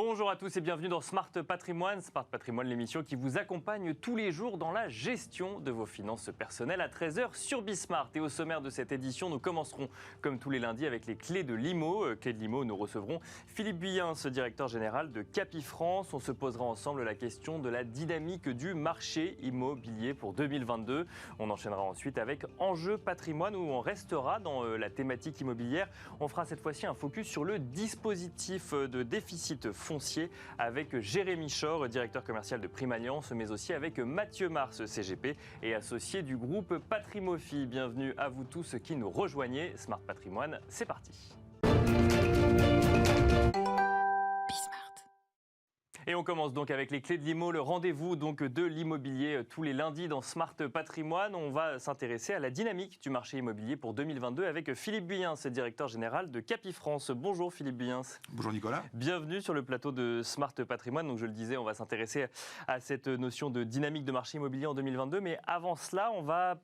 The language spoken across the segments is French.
Bonjour à tous et bienvenue dans Smart Patrimoine. Smart Patrimoine, l'émission qui vous accompagne tous les jours dans la gestion de vos finances personnelles à 13h sur Bismart. Et au sommaire de cette édition, nous commencerons comme tous les lundis avec les clés de l'IMO. Clés de l'IMO, nous recevrons Philippe Buyens, directeur général de Capifrance. On se posera ensemble la question de la dynamique du marché immobilier pour 2022. On enchaînera ensuite avec Enjeu Patrimoine où on restera dans la thématique immobilière. On fera cette fois-ci un focus sur le dispositif de déficit foncier avec Jérémy Chor, directeur commercial de Prime Alliance, mais aussi avec Mathieu Mars, CGP et associé du groupe Patrimofi. Bienvenue à vous tous qui nous rejoignez. Smart Patrimoine, c'est parti. Et on commence donc avec les clés de l'IMO, le rendez-vous donc de l'immobilier tous les lundis dans Smart Patrimoine. On va s'intéresser à la dynamique du marché immobilier pour 2022 avec Philippe Buyens, directeur général de Capifrance. Bonjour Philippe Buyens. Bonjour Nicolas. Bienvenue sur le plateau de Smart Patrimoine. Donc je le disais, on va s'intéresser à cette notion de dynamique de marché immobilier en 2022. Mais avant cela, on va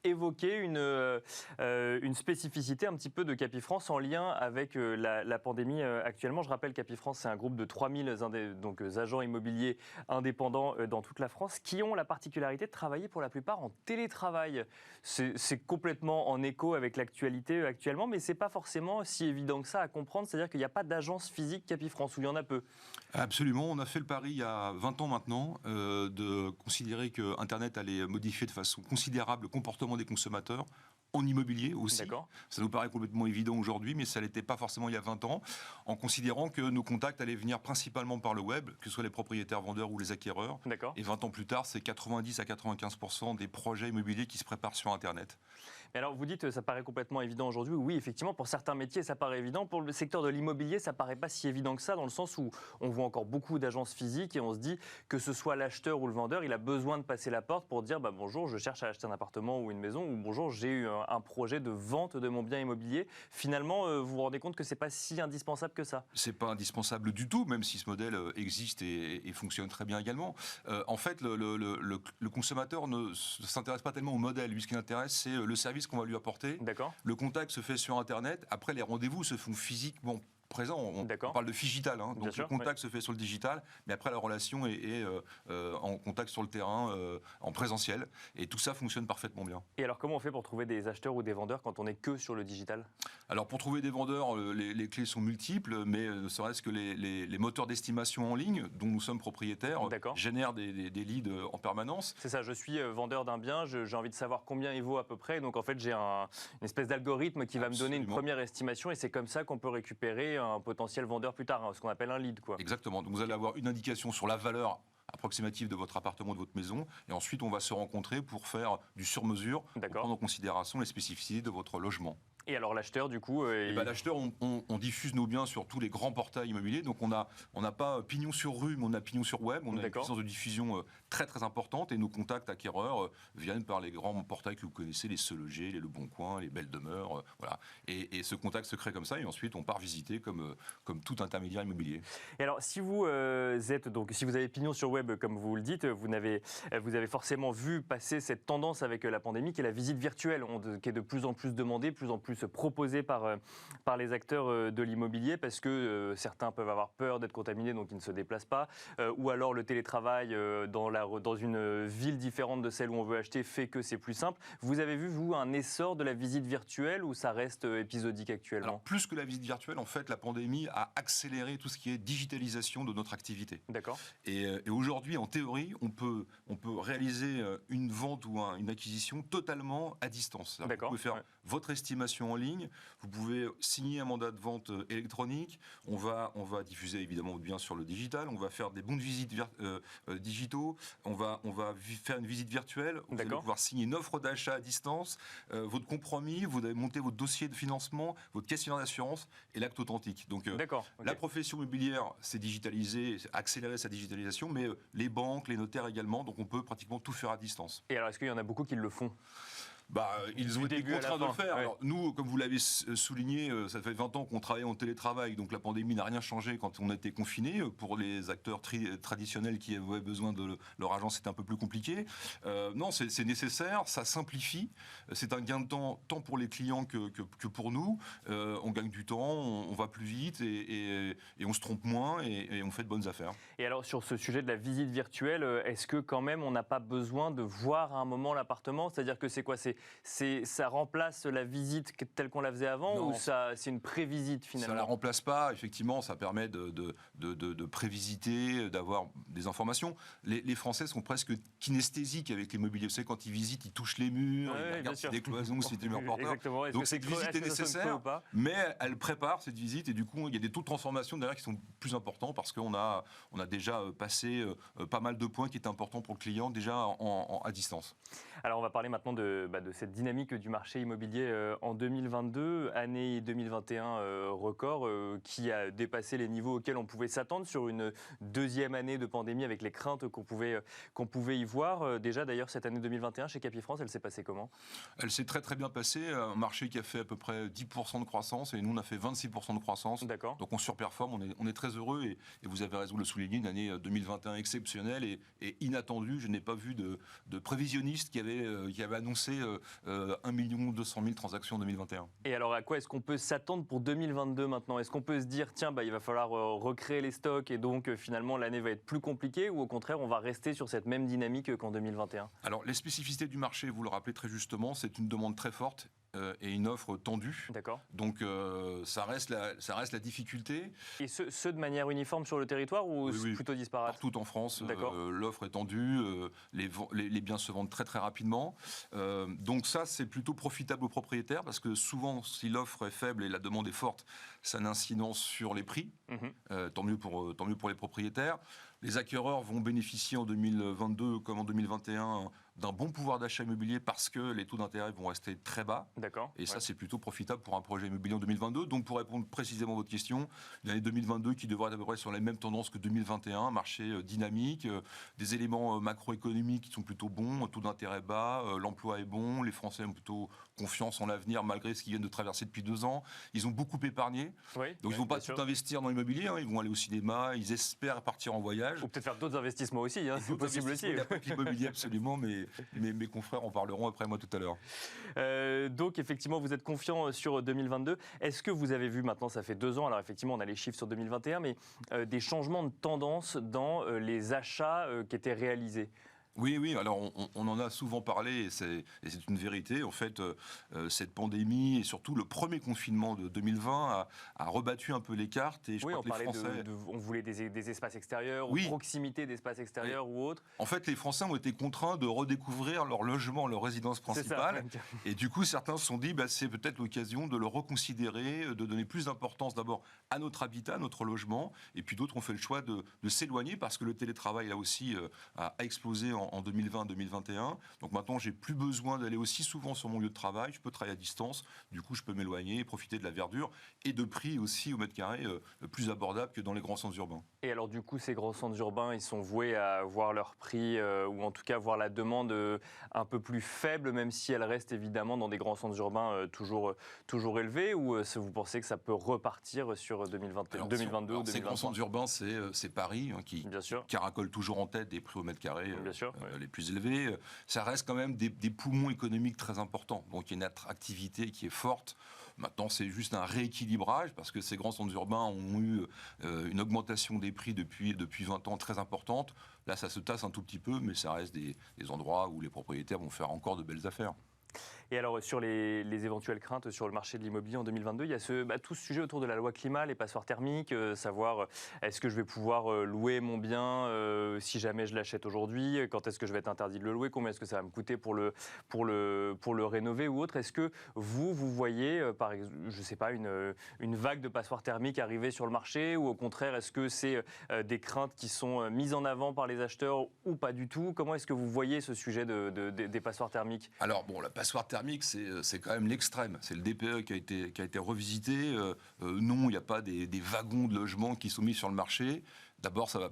évoquer une spécificité un petit peu de Capifrance en lien avec la pandémie actuellement. Je rappelle, Capifrance, c'est un groupe de 3000 agents immobiliers indépendants dans toute la France qui ont la particularité de travailler pour la plupart en télétravail. C'est complètement en écho avec l'actualité actuellement, mais ce n'est pas forcément si évident que ça à comprendre. C'est-à-dire qu'il n'y a pas d'agence physique Capifrance, où il y en a peu. Absolument. On a fait le pari il y a 20 ans maintenant de considérer que Internet allait modifier de façon considérable le comportement des consommateurs en immobilier aussi. Ça nous paraît complètement évident aujourd'hui, mais ça n'était pas forcément il y a 20 ans, en considérant que nos contacts allaient venir principalement par le web, que ce soit les propriétaires vendeurs ou les acquéreurs. Et 20 ans plus tard, c'est 90 à 95% des projets immobiliers qui se préparent sur Internet. Mais alors, vous dites que ça paraît complètement évident aujourd'hui. Oui, effectivement, pour certains métiers, ça paraît évident. Pour le secteur de l'immobilier, ça paraît pas si évident que ça, dans le sens où on voit encore beaucoup d'agences physiques et on se dit que ce soit l'acheteur ou le vendeur, il a besoin de passer la porte pour dire bonjour, je cherche à acheter un appartement ou une maison, ou bonjour, j'ai eu un projet de vente de mon bien immobilier. Finalement, vous vous rendez compte que c'est pas si indispensable que ça? C'est pas indispensable du tout, même si ce modèle existe et fonctionne très bien également. En fait, le consommateur ne s'intéresse pas tellement au modèle. Lui, ce qui l'intéresse, c'est le service qu'on va lui apporter. Le contact se fait sur Internet. Après, les rendez-vous se font physiquement présent. On parle de figital, hein. Donc le contact se fait sur le digital, mais après la relation est en contact sur le terrain, en présentiel. Et tout ça fonctionne parfaitement bien. Et alors comment on fait pour trouver des acheteurs ou des vendeurs quand on n'est que sur le digital? Alors pour trouver des vendeurs, les clés sont multiples, mais ne serait-ce que les moteurs d'estimation en ligne, dont nous sommes propriétaires, génèrent des leads en permanence. C'est ça, je suis vendeur d'un bien, j'ai envie de savoir combien il vaut à peu près. Donc en fait, j'ai une espèce d'algorithme qui va me donner une première estimation et c'est comme ça qu'on peut récupérer un potentiel vendeur plus tard, ce qu'on appelle un lead, quoi. Exactement. Donc vous allez avoir une indication sur la valeur approximative de votre appartement, de votre maison, et ensuite on va se rencontrer pour faire du sur-mesure, pour prendre en considération les spécificités de votre logement. Et alors l'acheteur, du coup l'acheteur, on diffuse nos biens sur tous les grands portails immobiliers. Donc on n'a pas pignon sur rue, mais on a pignon sur web. On a une puissance de diffusion très très importante. Et nos contacts acquéreurs viennent par les grands portails que vous connaissez, les Se Loger, les Le Bon Coin, les Belles Demeures. Voilà. Et ce contact se crée comme ça. Et ensuite, on part visiter comme tout intermédiaire immobilier. Et alors, si vous si vous avez pignon sur web, comme vous le dites, vous avez forcément vu passer cette tendance avec la pandémie, qui est la visite virtuelle, qui est de plus en plus demandée, plus en plus proposée par les acteurs de l'immobilier, parce que certains peuvent avoir peur d'être contaminés, donc ils ne se déplacent pas, ou alors le télétravail dans une ville différente de celle où on veut acheter fait que c'est plus simple. Vous avez vu, vous, un essor de la visite virtuelle ou ça reste épisodique actuellement? Alors, plus que la visite virtuelle, en fait, la pandémie a accéléré tout ce qui est digitalisation de notre activité. D'accord. Et aujourd'hui, en théorie, on peut réaliser une vente ou une acquisition totalement à distance. Vous pouvez faire votre estimation en ligne, vous pouvez signer un mandat de vente électronique, on va diffuser évidemment votre bien sur le digital, on va faire des bons de visite digitaux, on va faire une visite virtuelle, vous allez pouvoir signer une offre d'achat à distance, votre compromis, vous allez monter votre dossier de financement, votre questionnaire d'assurance et l'acte authentique. Donc la profession immobilière s'est digitalisée, a accéléré sa digitalisation, mais les banques, les notaires également, donc on peut pratiquement tout faire à distance. Et alors, est-ce qu'il y en a beaucoup qui le font ? Ils ont été contraints de le faire. Ouais. Alors, nous, comme vous l'avez souligné, ça fait 20 ans qu'on travaille en télétravail, donc la pandémie n'a rien changé quand on a été confinés. Pour les acteurs traditionnels qui avaient besoin de leur argent, c'est un peu plus compliqué. Non, c'est nécessaire, ça simplifie. C'est un gain de temps, tant pour les clients que pour nous. On gagne du temps, on va plus vite et on se trompe moins et on fait de bonnes affaires. Et alors, sur ce sujet de la visite virtuelle, est-ce que quand même on n'a pas besoin de voir à un moment l'appartement ? C'est-à-dire que c'est quoi ? Ça remplace la visite telle qu'on la faisait avant, non, ou c'est une prévisite finalement ? Ça ne la remplace pas, effectivement, ça permet de prévisiter, d'avoir des informations. Les Français sont presque kinesthésiques avec l'immobilier. Vous savez, quand ils visitent, ils touchent les murs, ils regardent si des cloisons, si des murs porteurs. Donc cette visite est nécessaire, mais elle prépare cette visite et du coup, il y a des taux de transformation derrière qui sont plus importants parce qu'on a déjà passé pas mal de points qui étaient importants pour le client déjà à distance. Alors on va parler maintenant de cette dynamique du marché immobilier en 2022, année 2021 record, qui a dépassé les niveaux auxquels on pouvait s'attendre sur une deuxième année de pandémie avec les craintes qu'on pouvait y voir. Déjà d'ailleurs cette année 2021 chez Capifrance, elle s'est passée comment ? Elle s'est très très bien passée, un marché qui a fait à peu près 10% de croissance et nous on a fait 26% de croissance. D'accord. Donc on surperforme, on est très heureux et vous avez raison de le souligner, une année 2021 exceptionnelle et inattendue. Je n'ai pas vu de prévisionniste qui avait annoncé 1 200 000 transactions en 2021. Et alors à quoi est-ce qu'on peut s'attendre pour 2022 maintenant ? Est-ce qu'on peut se dire tiens il va falloir recréer les stocks et donc finalement l'année va être plus compliquée, ou au contraire on va rester sur cette même dynamique qu'en 2021 ? Alors les spécificités du marché, vous le rappelez très justement, c'est une demande très forte et une offre tendue. D'accord. Donc ça reste la difficulté. Et ce de manière uniforme sur le territoire ou oui. Plutôt disparate ? Partout en France, l'offre est tendue, les biens se vendent très très rapidement. Donc ça c'est plutôt profitable aux propriétaires parce que souvent si l'offre est faible et la demande est forte, ça a une incidence sur les prix. Tant mieux pour les propriétaires. Les acquéreurs vont bénéficier en 2022 comme en 2021 d'un bon pouvoir d'achat immobilier parce que les taux d'intérêt vont rester très bas. D'accord. Et ça, c'est plutôt profitable pour un projet immobilier en 2022. Donc, pour répondre précisément à votre question, l'année 2022 qui devrait être à peu près sur les mêmes tendances que 2021, marché dynamique, des éléments macroéconomiques qui sont plutôt bons, taux d'intérêt bas, l'emploi est bon, les Français ont plutôt confiance en l'avenir malgré ce qu'ils viennent de traverser depuis 2 ans. Ils ont beaucoup épargné. Oui, donc, ils ne vont pas tout investir dans l'immobilier. Ils vont aller au cinéma, ils espèrent partir en voyage. Ou peut-être faire d'autres investissements aussi, c'est possible aussi. Il n'y a pas que l'immobilier absolument, mais mes confrères en parleront après moi tout à l'heure. Donc effectivement, vous êtes confiant sur 2022. Est-ce que vous avez vu maintenant, ça fait 2 ans, alors effectivement on a les chiffres sur 2021, mais des changements de tendance dans les achats qui étaient réalisés ? Oui, alors on en a souvent parlé et c'est une vérité. En fait, cette pandémie et surtout le premier confinement de 2020 a rebattu un peu les cartes. Et je crois que les Français... on voulait des espaces extérieurs, ou proximité d'espaces extérieurs ou autres. En fait, les Français ont été contraints de redécouvrir leur logement, leur résidence principale. Et du coup, certains se sont dit, c'est peut-être l'occasion de le reconsidérer, de donner plus d'importance d'abord à notre habitat, à notre logement. Et puis d'autres ont fait le choix de s'éloigner parce que le télétravail, là aussi, a explosé en 2020-2021. Donc maintenant, j'ai plus besoin d'aller aussi souvent sur mon lieu de travail. Je peux travailler à distance. Du coup, je peux m'éloigner, profiter de la verdure et de prix aussi au mètre carré plus abordable que dans les grands centres urbains. Et alors, du coup, ces grands centres urbains, ils sont voués à voir leur prix ou en tout cas voir la demande un peu plus faible, même si elle reste évidemment dans des grands centres urbains toujours élevés, ou vous pensez que ça peut repartir sur 2022 ou 2023 ? Ces grands centres urbains, c'est Paris qui caracole toujours en tête des prix au mètre carré. Les plus élevés, ça reste quand même des poumons économiques très importants. Donc il y a une attractivité qui est forte. Maintenant, c'est juste un rééquilibrage parce que ces grands centres urbains ont eu une augmentation des prix depuis 20 ans très importante. Là, ça se tasse un tout petit peu, mais ça reste des endroits où les propriétaires vont faire encore de belles affaires. Et alors, sur les éventuelles craintes sur le marché de l'immobilier en 2022, il y a tout ce sujet autour de la loi climat, les passoires thermiques, savoir est-ce que je vais pouvoir louer mon bien si jamais je l'achète aujourd'hui, quand est-ce que je vais être interdit de le louer, combien est-ce que ça va me coûter pour le rénover ou autre. Est-ce que vous voyez, par exemple, je ne sais pas, une vague de passoires thermiques arriver sur le marché, ou au contraire, est-ce que c'est des craintes qui sont mises en avant par les acheteurs ou pas du tout ? Comment est-ce que vous voyez ce sujet des passoires thermiques ? Alors, la passoire thermique, c'est quand même l'extrême. C'est le DPE qui a été revisité. Non, il n'y a pas des wagons de logements qui sont mis sur le marché. D'abord, ça va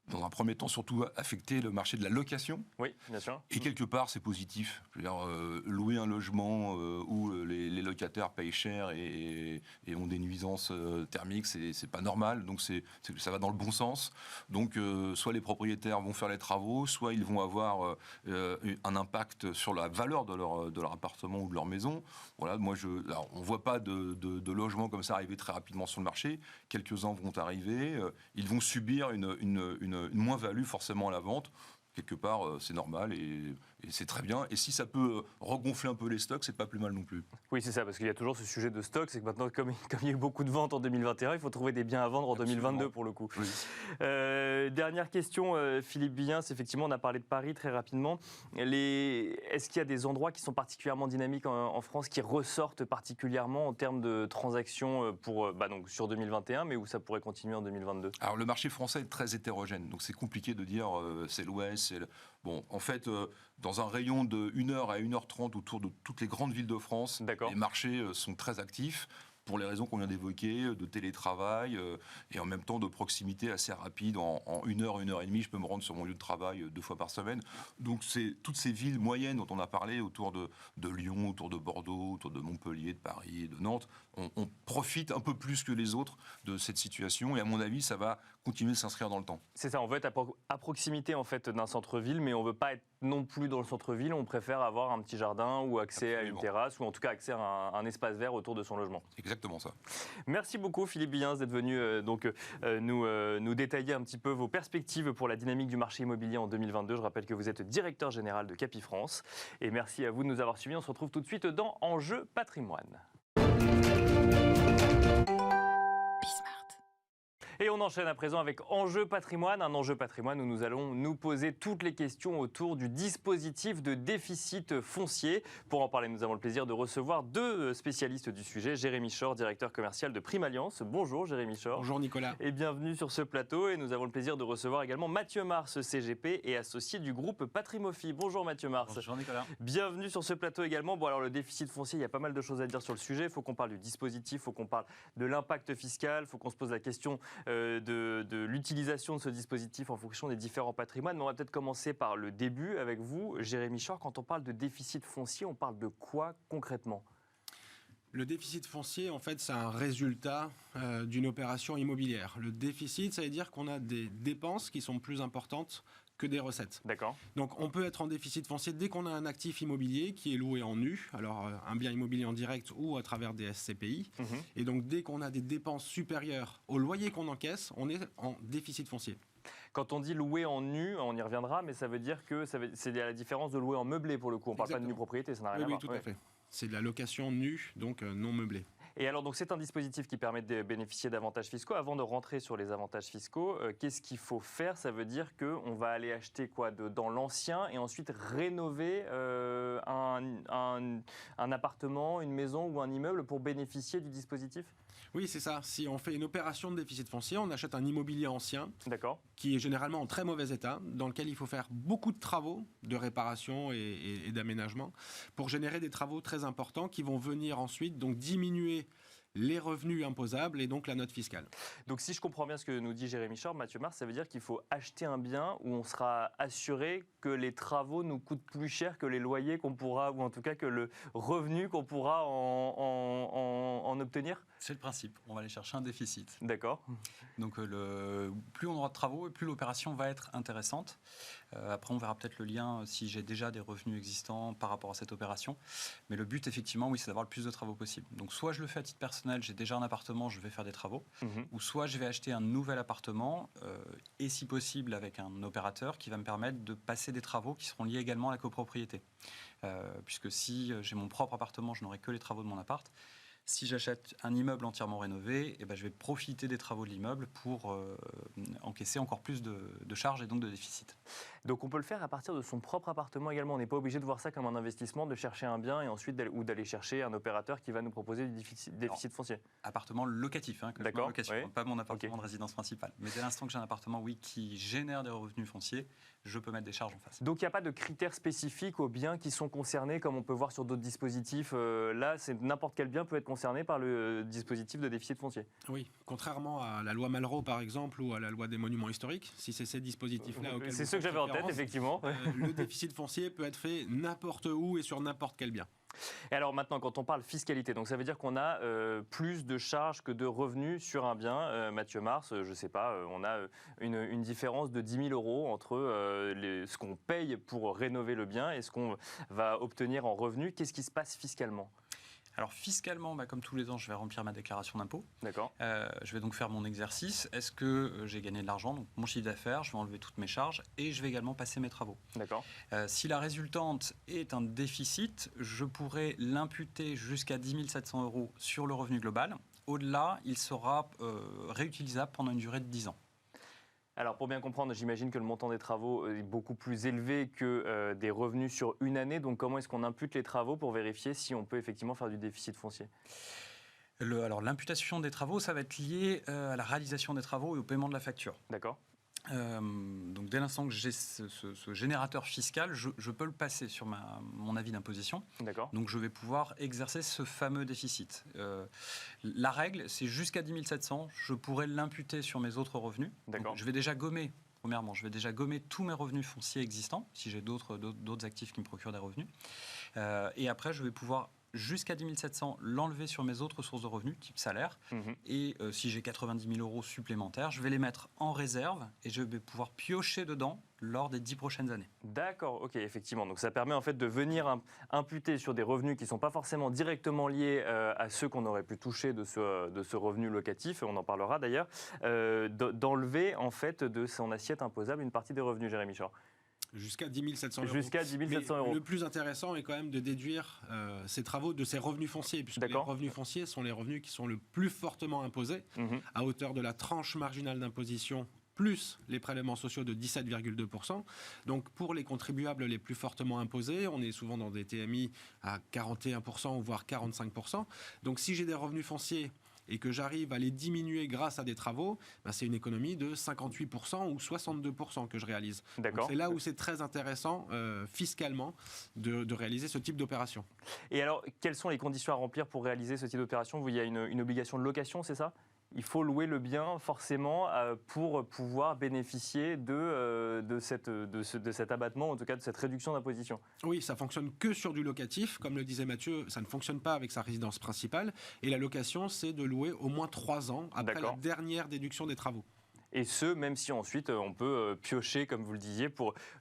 dans un premier temps, surtout affecter le marché de la location. Oui, bien sûr. Et quelque part, c'est positif. Je veux dire, louer un logement où les locataires payent cher et ont des nuisances thermiques, c'est pas normal. Donc ça va dans le bon sens. Donc soit les propriétaires vont faire les travaux, soit ils vont avoir un impact sur la valeur de leur appartement ou de leur maison. Voilà, alors, on ne voit pas de logements comme ça arriver très rapidement sur le marché. Quelques-uns vont arriver. Ils vont subir une moins-value forcément à la vente. Quelque part, c'est normal et c'est très bien. Et si ça peut regonfler un peu les stocks, c'est pas plus mal non plus. Oui, c'est ça, parce qu'il y a toujours ce sujet de stock. C'est que maintenant, comme il y a eu beaucoup de ventes en 2021, il faut trouver des biens à vendre en Absolument. 2022 pour le coup. Oui. Dernière question, Philippe Billens. Effectivement, on a parlé de Paris très rapidement. Est-ce qu'il y a des endroits qui sont particulièrement dynamiques en France, qui ressortent particulièrement en termes de transactions donc sur 2021, mais où ça pourrait continuer en 2022 ? Alors, le marché français est très hétérogène. Donc, c'est compliqué de dire c'est l'Ouest. Bon, en fait, dans un rayon de 1h à 1h30 autour de toutes les grandes villes de France, les marchés sont très actifs pour les raisons qu'on vient d'évoquer, de télétravail et en même temps de proximité assez rapide. En 1h, 1h30, je peux me rendre sur mon lieu de travail 2 fois par semaine. Donc, c'est toutes ces villes moyennes dont on a parlé, autour de Lyon, autour de Bordeaux, autour de Montpellier, de Paris, de Nantes, on profite un peu plus que les autres de cette situation. Et à mon avis, ça va continuer de s'inscrire dans le temps. C'est ça, on veut être à proximité en fait d'un centre-ville, mais on ne veut pas être non plus dans le centre-ville. On préfère avoir un petit jardin ou accès à une terrasse, ou en tout cas accès à un espace vert autour de son logement. Exactement ça. Merci beaucoup Philippe Billens d'être venu nous détailler un petit peu vos perspectives pour la dynamique du marché immobilier en 2022. Je rappelle que vous êtes directeur général de Capifrance. Et merci à vous de nous avoir suivis. On se retrouve tout de suite dans Enjeu Patrimoine. Et on enchaîne à présent avec Enjeu Patrimoine, un enjeu patrimoine où nous allons nous poser toutes les questions autour du dispositif de déficit foncier. Pour en parler, nous avons le plaisir de recevoir 2 spécialistes du sujet. Jérémy Chor, directeur commercial de Prime Alliance. Bonjour Jérémy Chor. Bonjour Nicolas. Et bienvenue sur ce plateau. Et nous avons le plaisir de recevoir également Mathieu Mars, CGP et associé du groupe Patrimofi. Bonjour Mathieu Mars. Bonjour Nicolas. Bienvenue sur ce plateau également. Bon, alors le déficit foncier, il y a pas mal de choses à dire sur le sujet. Il faut qu'on parle du dispositif, il faut qu'on parle de l'impact fiscal, il faut qu'on se pose la question de l'utilisation de ce dispositif en fonction des différents patrimoines. Mais on va peut-être commencer par le début avec vous, Jérémy Chor. Quand on parle de déficit foncier, on parle de quoi concrètement ? Le déficit foncier, en fait, c'est un résultat d'une opération immobilière. Le déficit, ça veut dire qu'on a des dépenses qui sont plus importantes que des recettes. D'accord. Donc, on peut être en déficit foncier dès qu'on a un actif immobilier qui est loué en nu, alors un bien immobilier en direct ou à travers des SCPI. Et donc, dès qu'on a des dépenses supérieures au loyer qu'on encaisse, on est en déficit foncier. Quand on dit louer en nu, on y reviendra, mais ça veut dire que c'est la différence de louer en meublé pour le coup. On ne parle pas de nue propriété, ça n'a rien à voir. Oui, tout à fait. C'est de la location nue, donc non meublée. Et alors, donc, c'est un dispositif qui permet de bénéficier d'avantages fiscaux. Avant de rentrer sur les avantages fiscaux, qu'est-ce qu'il faut faire ? Ça veut dire qu'on va aller acheter quoi dans l'ancien et ensuite rénover un appartement, une maison ou un immeuble pour bénéficier du dispositif ? Oui, c'est ça. Si on fait une opération de déficit foncier, on achète un immobilier ancien, qui est généralement en très mauvais état, dans lequel il faut faire beaucoup de travaux de réparation et d'aménagement pour générer des travaux très importants qui vont venir ensuite donc diminuer les revenus imposables et donc la note fiscale. Donc si je comprends bien ce que nous dit Jérémy Chor, Mathieu Mars, ça veut dire qu'il faut acheter un bien où on sera assuré que les travaux nous coûtent plus cher que les loyers qu'on pourra, ou en tout cas que le revenu qu'on pourra en obtenir ? C'est le principe, on va aller chercher un déficit. D'accord. Donc plus on aura de travaux et plus l'opération va être intéressante. Après on verra peut-être le lien si j'ai déjà des revenus existants par rapport à cette opération. Mais le but effectivement, oui, c'est d'avoir le plus de travaux possible. Donc soit je le fais à titre personnel, j'ai déjà un appartement, je vais faire des travaux. Ou soit je vais acheter un nouvel appartement et si possible avec un opérateur qui va me permettre de passer des travaux qui seront liés également à la copropriété. Puisque si j'ai mon propre appartement, je n'aurai que les travaux de mon appart. Si j'achète un immeuble entièrement rénové, je vais profiter des travaux de l'immeuble pour encaisser encore plus de charges et donc de déficit. Donc on peut le faire à partir de son propre appartement également. On n'est pas obligé de voir ça comme un investissement, de chercher un bien et ensuite d'aller chercher un opérateur qui va nous proposer du déficit foncier. Appartement locatif, D'accord, location, pas mon appartement de résidence principale. Mais dès l'instant que j'ai un appartement, oui, qui génère des revenus fonciers, je peux mettre des charges en face. Donc il n'y a pas de critères spécifiques aux biens qui sont concernés, comme on peut voir sur d'autres dispositifs. Là, n'importe quel bien peut être concerné concernés par le dispositif de déficit foncier. Oui, contrairement à la loi Malraux par exemple ou à la loi des monuments historiques, si c'est ces dispositifs-là auxquels c'est ceux que j'avais en tête, effectivement. Le déficit foncier peut être fait n'importe où et sur n'importe quel bien. Et alors maintenant, quand on parle fiscalité, donc ça veut dire qu'on a plus de charges que de revenus sur un bien. Mathieu Mars, je ne sais pas, on a une différence de 10 000 € entre ce qu'on paye pour rénover le bien et ce qu'on va obtenir en revenus. Qu'est-ce qui se passe fiscalement ? Alors fiscalement, comme tous les ans, je vais remplir ma déclaration d'impôt. D'accord. Je vais donc faire mon exercice. Est-ce que j'ai gagné de l'argent? Donc mon chiffre d'affaires, je vais enlever toutes mes charges et je vais également passer mes travaux. D'accord. Si la résultante est un déficit, je pourrais l'imputer jusqu'à 10 700 € sur le revenu global. Au-delà, il sera réutilisable pendant une durée de 10 ans. Alors pour bien comprendre, j'imagine que le montant des travaux est beaucoup plus élevé que des revenus sur une année. Donc comment est-ce qu'on impute les travaux pour vérifier si on peut effectivement faire du déficit foncier ? Alors l'imputation des travaux, ça va être lié à la réalisation des travaux et au paiement de la facture. D'accord. Donc dès l'instant que j'ai ce générateur fiscal, je peux le passer sur mon avis d'imposition. D'accord. Donc je vais pouvoir exercer ce fameux déficit. La règle, c'est jusqu'à 10 700, je pourrais l'imputer sur mes autres revenus. D'accord. Donc, je vais déjà gommer tous mes revenus fonciers existants, si j'ai d'autres actifs qui me procurent des revenus. Et après, je vais pouvoir jusqu'à 10 700, l'enlever sur mes autres sources de revenus, type salaire. Et si j'ai 90 000 € supplémentaires, je vais les mettre en réserve et je vais pouvoir piocher dedans lors des 10 prochaines années. D'accord, ok, effectivement. Donc ça permet en fait de venir imputer sur des revenus qui ne sont pas forcément directement liés à ceux qu'on aurait pu toucher de ce revenu locatif, on en parlera d'ailleurs, d'enlever en fait de son assiette imposable une partie des revenus, Jérémy Chor. Jusqu'à 10 700 €. Jusqu'à 10 700 €. Le plus intéressant est quand même de déduire ces travaux de ces revenus fonciers, puisque les revenus fonciers sont les revenus qui sont le plus fortement imposés, à hauteur de la tranche marginale d'imposition, plus les prélèvements sociaux de 17,2%. Donc pour les contribuables les plus fortement imposés, on est souvent dans des TMI à 41% ou voire 45%. Donc si j'ai des revenus fonciers et que j'arrive à les diminuer grâce à des travaux, c'est une économie de 58% ou 62% que je réalise. C'est là où c'est très intéressant fiscalement de réaliser ce type d'opération. Et alors, quelles sont les conditions à remplir pour réaliser ce type d'opération ? Il y a une obligation de location, c'est ça ? Il faut louer le bien forcément pour pouvoir bénéficier de cet abattement, en tout cas de cette réduction d'imposition. Oui, ça fonctionne que sur du locatif. Comme le disait Mathieu, ça ne fonctionne pas avec sa résidence principale. Et la location, c'est de louer au moins 3 ans après la dernière déduction des travaux. Et ce, même si ensuite on peut piocher, comme vous le disiez,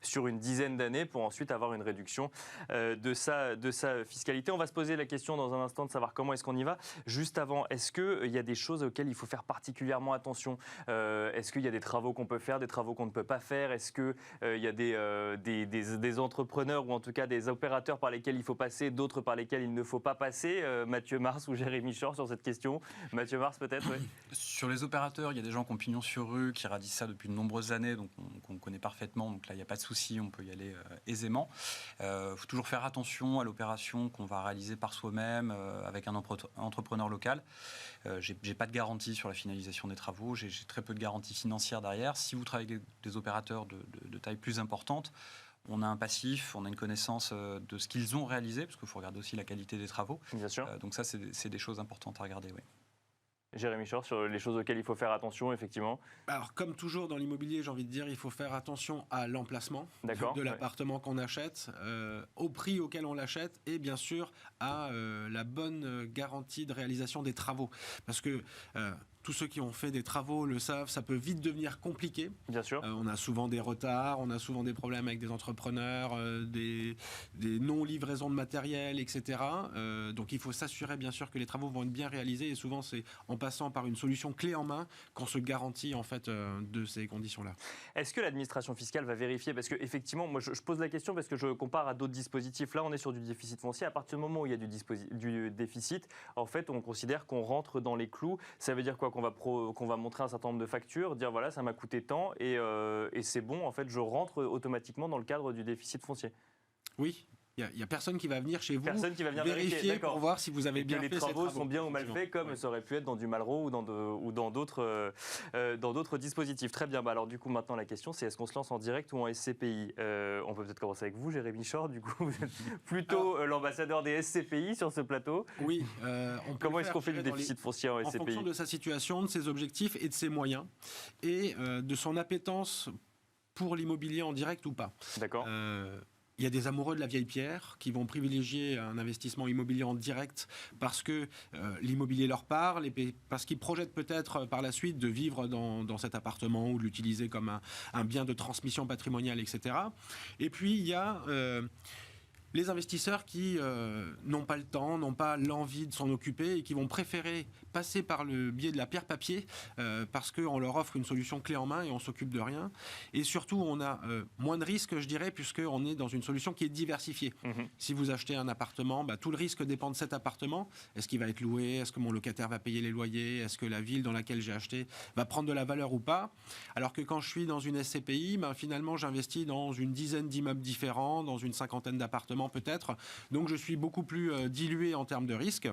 sur une dizaine d'années pour ensuite avoir une réduction de sa fiscalité. On va se poser la question dans un instant de savoir comment est-ce qu'on y va. Juste avant, est-ce qu'il y a des choses auxquelles il faut faire particulièrement attention ? Est-ce qu'il y a des travaux qu'on peut faire, des travaux qu'on ne peut pas faire ? Est-ce qu'il y a des entrepreneurs ou en tout cas des opérateurs par lesquels il faut passer, d'autres par lesquels il ne faut pas passer ? Mathieu Mars ou Jérémy Chor sur cette question ? Mathieu Mars peut-être, oui. Sur les opérateurs, il y a des gens qui ont pignon sur rue, qui radissent ça depuis de nombreuses années, donc qu'on connaît parfaitement, donc là il n'y a pas de souci, on peut y aller aisément. Faut toujours faire attention à l'opération qu'on va réaliser par soi-même avec un entrepreneur local. J'ai pas de garantie sur la finalisation des travaux, j'ai très peu de garantie financière derrière. Si vous travaillez avec des opérateurs de taille plus importante, on a un passif, on a une connaissance de ce qu'ils ont réalisé, parce qu'il faut regarder aussi la qualité des travaux. Bien sûr. Donc ça, c'est des choses importantes à regarder, oui. Jérémy Chor, sur les choses auxquelles il faut faire attention, effectivement. Alors, comme toujours dans l'immobilier, j'ai envie de dire, il faut faire attention à l'emplacement de l'appartement qu'on achète, au prix auquel on l'achète et bien sûr à la bonne garantie de réalisation des travaux. Parce que tous ceux qui ont fait des travaux le savent, ça peut vite devenir compliqué. Bien sûr. On a souvent des retards, on a souvent des problèmes avec des entrepreneurs, des non-livraisons de matériel, etc. Donc il faut s'assurer bien sûr que les travaux vont être bien réalisés et souvent c'est en passant par une solution clé en main qu'on se garantit en fait de ces conditions-là. Est-ce que l'administration fiscale va vérifier ? Parce qu'effectivement, moi je pose la question parce que je compare à d'autres dispositifs. Là, on est sur du déficit foncier. À partir du moment où il y a du déficit, en fait, on considère qu'on rentre dans les clous. Ça veut dire quoi ? Qu'on va montrer un certain nombre de factures, dire voilà, ça m'a coûté tant et c'est bon, en fait, je rentre automatiquement dans le cadre du déficit foncier. Oui. Il n'y a personne qui va venir chez vous vérifier pour voir si vous avez bien fait les travaux sont bien ou mal faits, comme ça aurait pu être dans du Malraux ou dans d'autres dispositifs. Très bien. Alors du coup, maintenant la question, c'est est-ce qu'on se lance en direct ou en SCPI? On peut peut-être commencer avec vous, Jérémy Chor. Du coup, vous êtes plutôt l'ambassadeur des SCPI sur ce plateau. Oui. Comment est-ce qu'on fait du déficit foncier en SCPI? En fonction de sa situation, de ses objectifs et de ses moyens, et de son appétence pour l'immobilier en direct ou pas. D'accord. Il y a des amoureux de la vieille pierre qui vont privilégier un investissement immobilier en direct parce que l'immobilier leur parle et parce qu'ils projettent peut-être par la suite de vivre dans cet appartement ou de l'utiliser comme un bien de transmission patrimoniale, etc. Et puis, il y a les investisseurs qui n'ont pas le temps, n'ont pas l'envie de s'en occuper et qui vont préférer passer par le biais de la pierre papier parce qu'on leur offre une solution clé en main et on s'occupe de rien. Et surtout, on a moins de risques, je dirais, puisqu'on est dans une solution qui est diversifiée. Si vous achetez un appartement, tout le risque dépend de cet appartement. Est-ce qu'il va être loué? Est-ce que mon locataire va payer les loyers? Est-ce que la ville dans laquelle j'ai acheté va prendre de la valeur ou pas? Alors que quand je suis dans une SCPI, finalement, j'investis dans une dizaine d'immeubles différents, dans une cinquantaine d'appartements peut-être. Donc, je suis beaucoup plus dilué en termes de risques.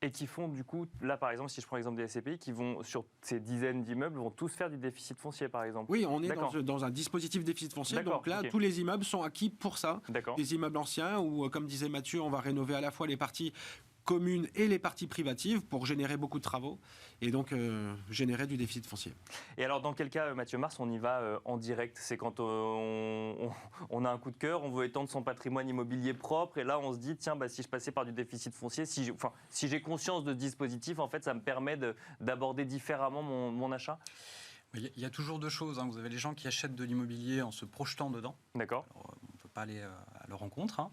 Et qui font du coup, là par exemple, si je prends l'exemple des SCPI, qui vont sur ces dizaines d'immeubles, vont tous faire du déficit foncier par exemple. Oui, on est dans un dispositif déficit foncier, donc là tous les immeubles sont acquis pour ça. Des immeubles anciens où, comme disait Mathieu, on va rénover à la fois les parties communes et les parties privatives pour générer beaucoup de travaux et donc générer du déficit foncier. Et alors dans quel cas, Mathieu Mars, on y va en direct? C'est quand on a un coup de cœur, on veut étendre son patrimoine immobilier propre et là on se dit tiens, si je passais par du déficit foncier, si j'ai conscience de ce dispositif, en fait ça me permet d'aborder différemment mon achat? Il y a toujours deux choses. Vous avez les gens qui achètent de l'immobilier en se projetant dedans. D'accord. Alors, on ne peut pas aller à leur rencontre.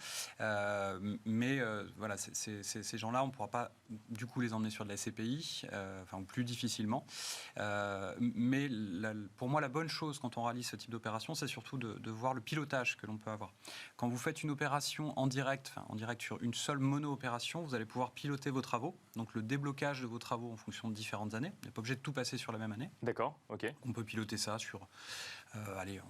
Mais voilà, ces gens-là, on ne pourra pas du coup les emmener sur de la SCPI, ou plus difficilement. Mais pour moi, la bonne chose quand on réalise ce type d'opération, c'est surtout de voir le pilotage que l'on peut avoir. Quand vous faites une opération en direct sur une seule mono-opération, vous allez pouvoir piloter vos travaux. Donc le déblocage de vos travaux en fonction de différentes années. On n'est pas obligé de tout passer sur la même année. D'accord, ok. On peut piloter ça sur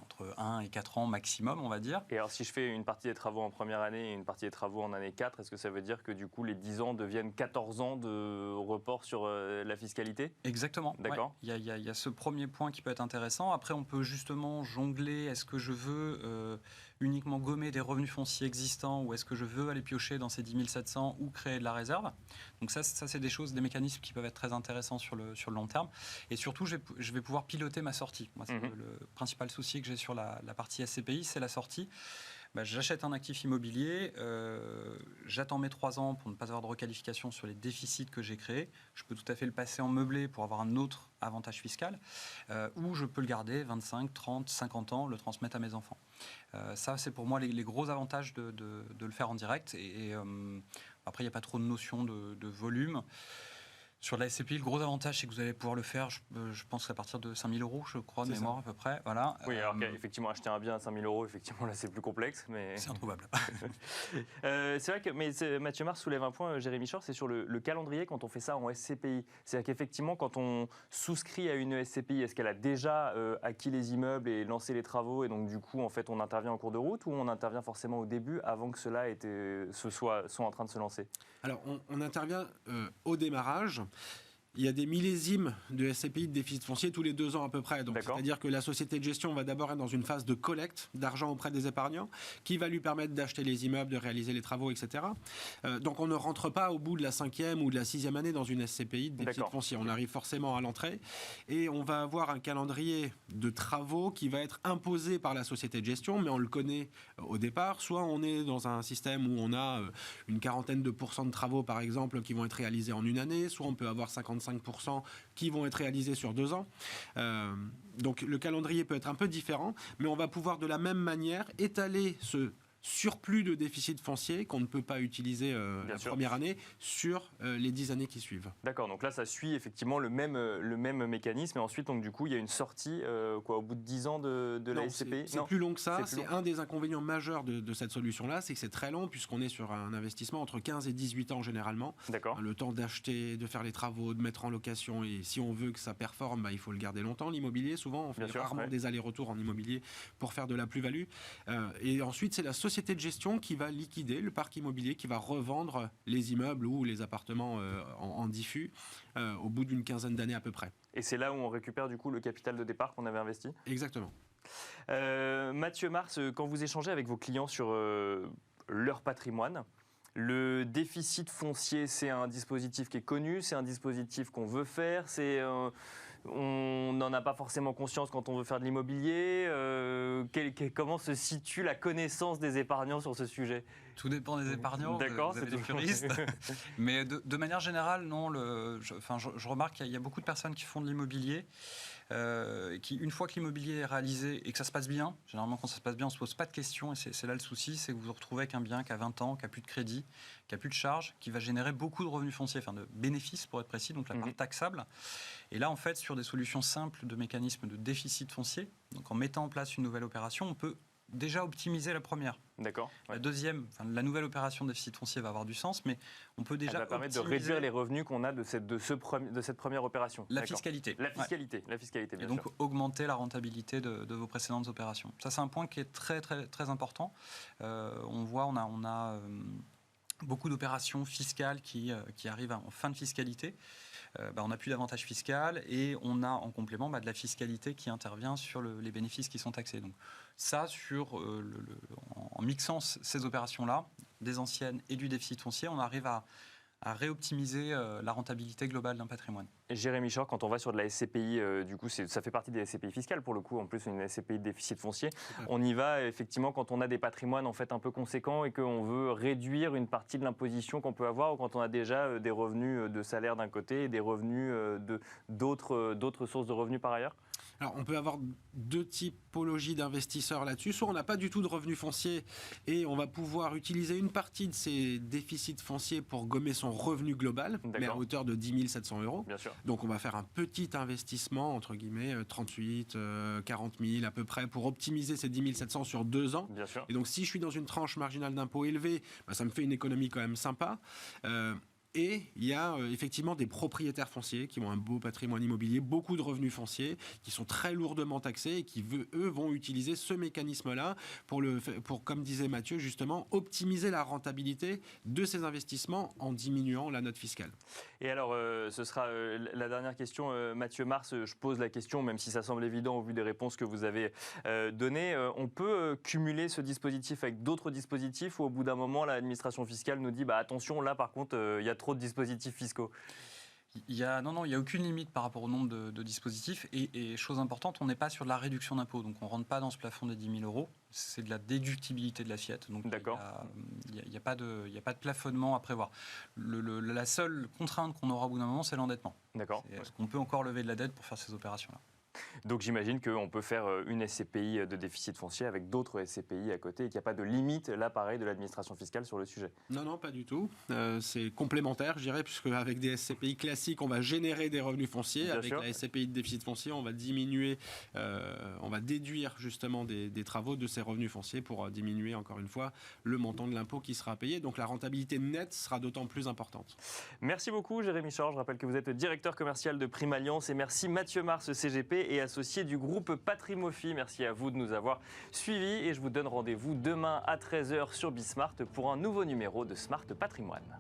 entre 1 et 4 ans maximum, on va dire. Et alors si je fais une partie des travaux en première année et une partie des travaux en année 4, est-ce que ça veut dire que du coup les 10 ans deviennent 14 ans de report sur la fiscalité? Exactement. D'accord. Il y a ce premier point qui peut être intéressant. Après, on peut justement jongler. Est-ce que je veux uniquement gommer des revenus fonciers existants ou est-ce que je veux aller piocher dans ces 10 700 ou créer de la réserve? Donc ça c'est des mécanismes qui peuvent être très intéressants sur le long terme. Et surtout, je vais pouvoir piloter ma sortie. Moi, c'est le principal souci que j'ai sur la partie SCPI, c'est la sortie. J'achète un actif immobilier, j'attends mes 3 ans pour ne pas avoir de requalification sur les déficits que j'ai créés. Je peux tout à fait le passer en meublé pour avoir un autre avantage fiscal, ou je peux le garder 25, 30, 50 ans, le transmettre à mes enfants. Ça, c'est pour moi les gros avantages de le faire en direct. Et après, il n'y a pas trop de notion de volume. Sur la SCPI, le gros avantage, c'est que vous allez pouvoir le faire, je pense, à partir de 5 000 €, je crois, de mémoire à peu près. Voilà. Oui, alors qu'effectivement, acheter un bien à 5 000 €, effectivement, là, c'est plus complexe. Mais... C'est introuvable. C'est vrai que Mathieu Mars soulève un point, Jérémy Chor, c'est sur le calendrier quand on fait ça en SCPI. C'est-à-dire qu'effectivement, quand on souscrit à une SCPI, est-ce qu'elle a déjà acquis les immeubles et lancé les travaux et donc, du coup, en fait, on intervient en cours de route ou on intervient forcément au début avant que cela soit en train de se lancer? Alors, on intervient au démarrage. Il y a des millésimes de SCPI de déficit foncier tous les 2 ans à peu près. Donc, c'est-à-dire que la société de gestion va d'abord être dans une phase de collecte d'argent auprès des épargnants qui va lui permettre d'acheter les immeubles, de réaliser les travaux, etc. Donc on ne rentre pas au bout de la 5e ou de la 6e année dans une SCPI de déficit foncier. On arrive forcément à l'entrée et on va avoir un calendrier de travaux qui va être imposé par la société de gestion, mais on le connaît au départ. Soit on est dans un système où on a une quarantaine de % de travaux, par exemple, qui vont être réalisés en une année, soit on peut avoir 55% qui vont être réalisés sur 2 ans. Donc le calendrier peut être un peu différent, mais on va pouvoir de la même manière étaler ce surplus de déficit foncier qu'on ne peut pas utiliser la première année sur les 10 années qui suivent. D'accord, donc là ça suit effectivement le même mécanisme et ensuite donc du coup il y a une sortie au bout de 10 ans de la SCPI. C'est plus long que ça, c'est un des inconvénients majeurs de cette solution-là, c'est que c'est très long puisqu'on est sur un investissement entre 15 et 18 ans généralement. D'accord. Le temps d'acheter, de faire les travaux, de mettre en location et si on veut que ça performe, il faut le garder longtemps. L'immobilier, souvent on fait rarement des allers-retours en immobilier pour faire de la plus-value. Et ensuite c'est la société société de gestion qui va liquider le parc immobilier, qui va revendre les immeubles ou les appartements en diffus au bout d'une quinzaine d'années à peu près. Et c'est là où on récupère du coup le capital de départ qu'on avait investi ? Exactement. Mathieu Mars, quand vous échangez avec vos clients sur leur patrimoine, le déficit foncier, c'est un dispositif qui est connu, c'est un dispositif qu'on veut faire, on n'en a pas forcément conscience quand on veut faire de l'immobilier. Comment se situe la connaissance des épargnants sur ce sujet ? Tout dépend des épargnants. D'accord, vous avez des curistes. Mais de manière générale, non. Je remarque qu'il y a beaucoup de personnes qui font de l'immobilier, qui, une fois que l'immobilier est réalisé et que ça se passe bien, généralement quand ça se passe bien, on ne se pose pas de questions. Et c'est là le souci, c'est que vous vous retrouvez avec un bien qui a 20 ans, qui n'a plus de crédit, qui n'a plus de charges, qui va générer beaucoup de revenus fonciers, enfin de bénéfices pour être précis, donc la part taxable. Et là, en fait, sur des solutions simples de mécanismes de déficit foncier, donc en mettant en place une nouvelle opération, on peut déjà optimiser la première. D'accord. La deuxième, la nouvelle opération de déficit foncier va avoir du sens, mais on peut déjà permettre de réduire les revenus qu'on a de cette première opération. La fiscalité. La fiscalité, bien et donc sûr. augmenter la rentabilité de vos précédentes opérations. Ça, c'est un point qui est très, très, très important. On voit, on a beaucoup d'opérations fiscales qui arrivent en fin de fiscalité. On n'a plus d'avantage fiscal et on a en complément de la fiscalité qui intervient sur les bénéfices qui sont taxés. Donc ça, en mixant ces opérations-là, des anciennes et du déficit foncier, on arrive à réoptimiser la rentabilité globale d'un patrimoine. Jérémy Chor, quand on va sur de la SCPI, du coup, ça fait partie des SCPI fiscales pour le coup, en plus une SCPI de déficit foncier. On y va effectivement quand on a des patrimoines en fait un peu conséquents et qu'on veut réduire une partie de l'imposition qu'on peut avoir ou quand on a déjà des revenus de salaire d'un côté et des revenus d'autres sources de revenus par ailleurs. Alors, on peut avoir deux typologies d'investisseurs là-dessus. Soit on n'a pas du tout de revenus fonciers et on va pouvoir utiliser une partie de ces déficits fonciers pour gommer son revenu global, mais à hauteur de 10 700 €. Bien sûr. Donc, on va faire un petit investissement, entre guillemets, 38, 40 000 à peu près, pour optimiser ces 10 700 sur 2 ans. Bien sûr. Et donc, si je suis dans une tranche marginale d'impôt élevée, ça me fait une économie quand même sympa. Et il y a effectivement des propriétaires fonciers qui ont un beau patrimoine immobilier, beaucoup de revenus fonciers, qui sont très lourdement taxés et qui, eux, vont utiliser ce mécanisme-là pour, comme disait Mathieu, justement, optimiser la rentabilité de ces investissements en diminuant la note fiscale. Et alors, ce sera la dernière question, Mathieu Mars. Je pose la question, même si ça semble évident au vu des réponses que vous avez données. On peut cumuler ce dispositif avec d'autres dispositifs ou au bout d'un moment, l'administration fiscale nous dit attention, là par contre, il y a trop de dispositifs fiscaux. Il n'y a aucune limite par rapport au nombre de dispositifs. Et chose importante, on n'est pas sur de la réduction d'impôt. Donc on ne rentre pas dans ce plafond des 10 000 €. C'est de la déductibilité de l'assiette. Donc d'accord. Il n'y a pas de plafonnement à prévoir. La seule contrainte qu'on aura au bout d'un moment, c'est l'endettement. D'accord. Est-ce qu'on peut encore lever de la dette pour faire ces opérations-là ? Donc j'imagine qu'on peut faire une SCPI de déficit foncier avec d'autres SCPI à côté et qu'il n'y a pas de limite, là pareil, de l'administration fiscale sur le sujet. Non, pas du tout. C'est complémentaire, je dirais, puisque avec des SCPI classiques, on va générer des revenus fonciers. Bien avec sûr. La SCPI de déficit foncier, on va diminuer, on va déduire justement des travaux de ces revenus fonciers pour diminuer, encore une fois, le montant de l'impôt qui sera payé. Donc la rentabilité nette sera d'autant plus importante. Merci beaucoup Jérémy Chor. Je rappelle que vous êtes directeur commercial de Prime Alliance et merci Mathieu Mars, CGP et associé du groupe Patrimofi. Merci à vous de nous avoir suivis et je vous donne rendez-vous demain à 13h sur Bismart pour un nouveau numéro de Smart Patrimoine.